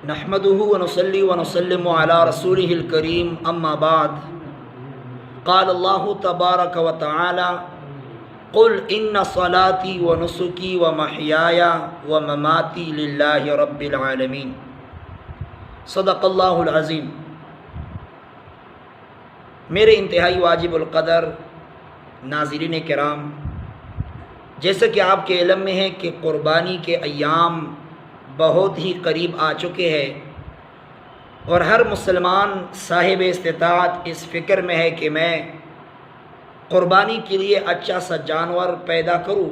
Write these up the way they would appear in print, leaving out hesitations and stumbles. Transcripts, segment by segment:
نحمده ونصلي ونسلم على رسوله الكريم اما بعد قال الله تبارك وتعالى قل ان صلاتي ونسكي ومحياي ومماتي لله رب العالمين صدق اللہ العظیم۔ میرے انتہائی واجب القدر ناظرین کرام، جیسا کہ آپ کے علم میں ہے کہ قربانی کے ایام بہت ہی قریب آ چکے ہیں، اور ہر مسلمان صاحب استطاعت اس فکر میں ہے کہ میں قربانی کے لیے اچھا سا جانور پیدا کروں۔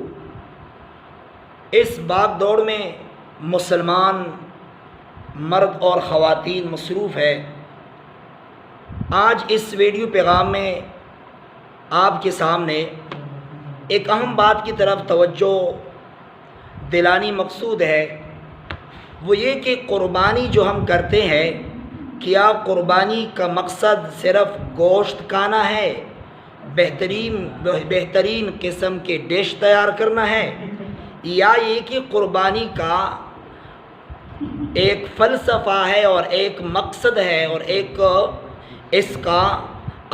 اس بھاگ دوڑ میں مسلمان مرد اور خواتین مصروف ہے۔ آج اس ویڈیو پیغام میں آپ کے سامنے ایک اہم بات کی طرف توجہ دلانی مقصود ہے، وہ یہ کہ قربانی جو ہم کرتے ہیں، کیا قربانی کا مقصد صرف گوشت کھانا ہے، بہترین قسم کے ڈش تیار کرنا ہے، یا یہ کہ قربانی کا ایک فلسفہ ہے اور ایک مقصد ہے اور ایک اس کا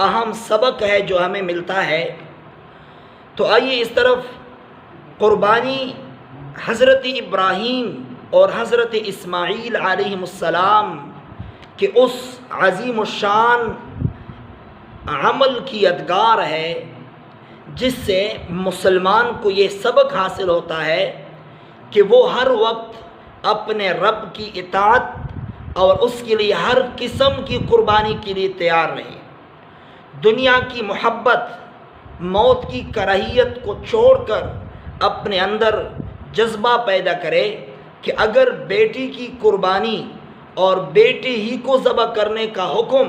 اہم سبق ہے جو ہمیں ملتا ہے۔ تو آئیے اس طرف قربانی حضرت ابراہیم اور حضرت اسماعیل علیہ السلام کے اس عظیم الشان عمل کی یادگار ہے، جس سے مسلمان کو یہ سبق حاصل ہوتا ہے کہ وہ ہر وقت اپنے رب کی اطاعت اور اس کے لیے ہر قسم کی قربانی کے لیے تیار رہے۔ دنیا کی محبت، موت کی کراہیت کو چھوڑ کر اپنے اندر جذبہ پیدا کرے کہ اگر بیٹی کی قربانی اور بیٹے ہی کو ذبح کرنے کا حکم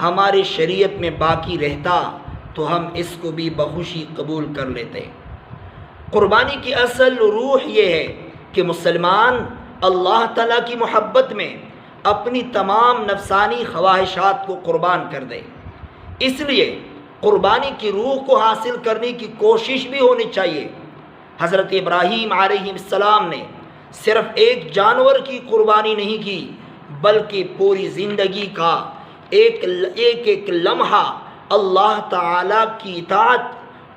ہماری شریعت میں باقی رہتا تو ہم اس کو بھی بخوشی قبول کر لیتے۔ قربانی کی اصل روح یہ ہے کہ مسلمان اللہ تعالیٰ کی محبت میں اپنی تمام نفسانی خواہشات کو قربان کر دے۔ اس لیے قربانی کی روح کو حاصل کرنے کی کوشش بھی ہونی چاہیے۔ حضرت ابراہیم علیہ السلام نے صرف ایک جانور کی قربانی نہیں کی، بلکہ پوری زندگی کا ایک لمحہ اللہ تعالیٰ کی اطاعت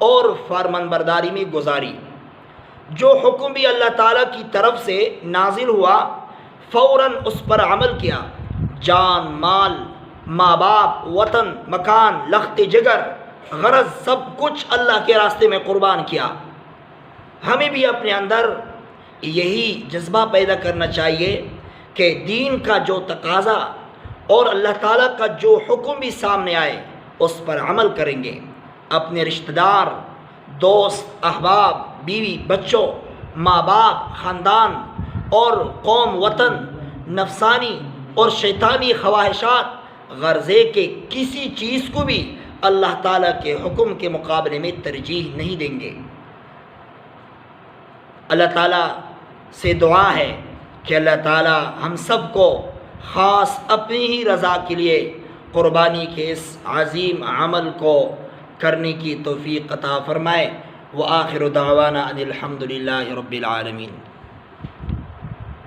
اور فرمانبرداری میں گزاری۔ جو حکم بھی اللہ تعالیٰ کی طرف سے نازل ہوا فوراً اس پر عمل کیا۔ جان، مال، ماں باپ، وطن، مکان، لخت جگر، غرض سب کچھ اللہ کے راستے میں قربان کیا۔ ہمیں بھی اپنے اندر یہی جذبہ پیدا کرنا چاہیے کہ دین کا جو تقاضا اور اللہ تعالیٰ کا جو حکم بھی سامنے آئے اس پر عمل کریں گے۔ اپنے رشتہ دار، دوست، احباب، بیوی، بچوں، ماں باپ، خاندان اور قوم، وطن، نفسانی اور شیطانی خواہشات، غرضے کہ کسی چیز کو بھی اللہ تعالیٰ کے حکم کے مقابلے میں ترجیح نہیں دیں گے۔ اللہ تعالیٰ سے دعا ہے کہ اللہ تعالیٰ ہم سب کو خاص اپنی ہی رضا کے لیے قربانی کے اس عظیم عمل کو کرنے کی توفیق عطا فرمائے۔ وآخر دعوانا ان الحمد للہ رب العالمین۔